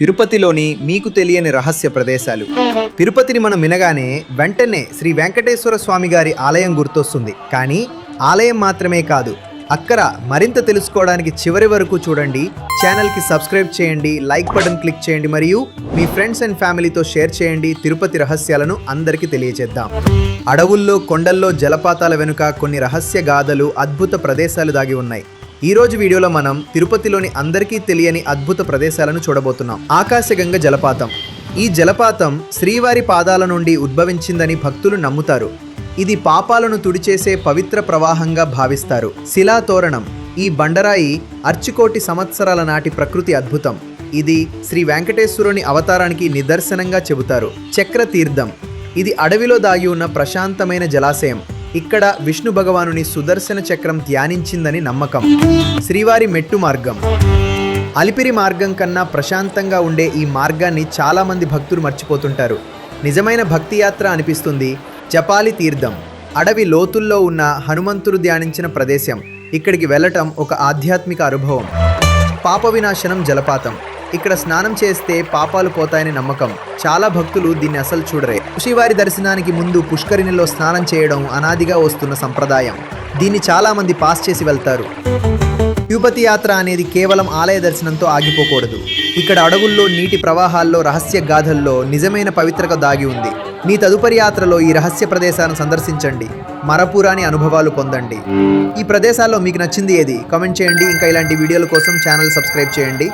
తిరుపతిలోని మీకు తెలియని రహస్య ప్రదేశాలు. తిరుపతిని మనం వినగానే వెంటనే శ్రీ వెంకటేశ్వర స్వామి గారి ఆలయం గుర్తొస్తుంది. కానీ ఆలయం మాత్రమే కాదు, అక్కడ మరింత తెలుసుకోవడానికి చివరి వరకు చూడండి. ఛానల్కి సబ్స్క్రైబ్ చేయండి, లైక్ బటన్ క్లిక్ చేయండి మరియు మీ ఫ్రెండ్స్ అండ్ ఫ్యామిలీతో షేర్ చేయండి. తిరుపతి రహస్యాలను అందరికీ తెలియజేద్దాం. అడవుల్లో, కొండల్లో, జలపాతాల వెనుక కొన్ని రహస్య గాథలు, అద్భుత ప్రదేశాలు దాగి ఉన్నాయి. ఈ రోజు వీడియోలో మనం తిరుపతిలోని అందరికీ తెలియని అద్భుత ప్రదేశాలను చూడబోతున్నాం. ఆకాశగంగ జలపాతం. ఈ జలపాతం శ్రీవారి పాదాల నుండి ఉద్భవించిందని భక్తులు నమ్ముతారు. ఇది పాపాలను తుడిచేసే పవిత్ర ప్రవాహంగా భావిస్తారు. శిలాతోరణం. ఈ బండరాయి అర్చికోటి సంవత్సరాల నాటి ప్రకృతి అద్భుతం. ఇది శ్రీ వెంకటేశ్వరుని అవతారానికి నిదర్శనంగా చెబుతారు. చక్ర తీర్థం. ఇది అడవిలో దాగి ఉన్న ప్రశాంతమైన జలాశయం. ఇక్కడ విష్ణు భగవానుని సుదర్శన చక్రం ధ్యానించిందని నమ్మకం. శ్రీవారి మెట్టు మార్గం. అలిపిరి మార్గం కన్నా ప్రశాంతంగా ఉండే ఈ మార్గాన్ని చాలామంది భక్తులు మర్చిపోతుంటారు. నిజమైన భక్తి యాత్ర అనిపిస్తుంది. జపాలి తీర్థం. అడవి లోతుల్లో ఉన్న హనుమంతుడు ధ్యానించిన ప్రదేశం. ఇక్కడికి వెళ్ళటం ఒక ఆధ్యాత్మిక అనుభవం. పాప వినాశనం జలపాతం. ఇక్కడ స్నానం చేస్తే పాపాలు పోతాయని నమ్మకం. చాలా భక్తులు దీన్ని అసలు చూడరే. శ్రీవారి దర్శనానికి ముందు పుష్కరిణిలో స్నానం చేయడం అనాదిగా వస్తున్న సంప్రదాయం. దీన్ని చాలామంది పాస్ చేసి వెళ్తారు. తిరుపతి యాత్ర అనేది కేవలం ఆలయ దర్శనంతో ఆగిపోకూడదు. ఇక్కడ అడవుల్లో, నీటి ప్రవాహాల్లో, రహస్య గాథల్లో నిజమైన పవిత్రత దాగి ఉంది. మీ తదుపరి యాత్రలో ఈ రహస్య ప్రదేశాలను సందర్శించండి, మరపురాని అనుభవాలు పొందండి. ఈ ప్రదేశాల్లో మీకు నచ్చింది ఏది? కామెంట్ చేయండి. ఇంకా ఇలాంటి వీడియోల కోసం ఛానల్ సబ్స్క్రైబ్ చేయండి.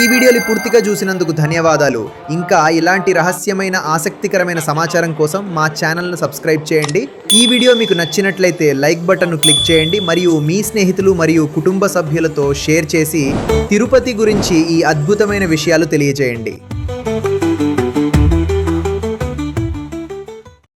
ఈ వీడియోని పూర్తిగా చూసినందుకు ధన్యవాదాలు. ఇంకా ఇలాంటి రహస్యమైన, ఆసక్తికరమైన సమాచారం కోసం మా ఛానల్ను సబ్స్క్రైబ్ చేయండి. ఈ వీడియో మీకు నచ్చినట్లయితే లైక్ బటన్ను క్లిక్ చేయండి మరియు మీ స్నేహితులు మరియు కుటుంబ సభ్యులతో షేర్ చేసి తిరుపతి గురించి ఈ అద్భుతమైన విషయాలు తెలియజేయండి.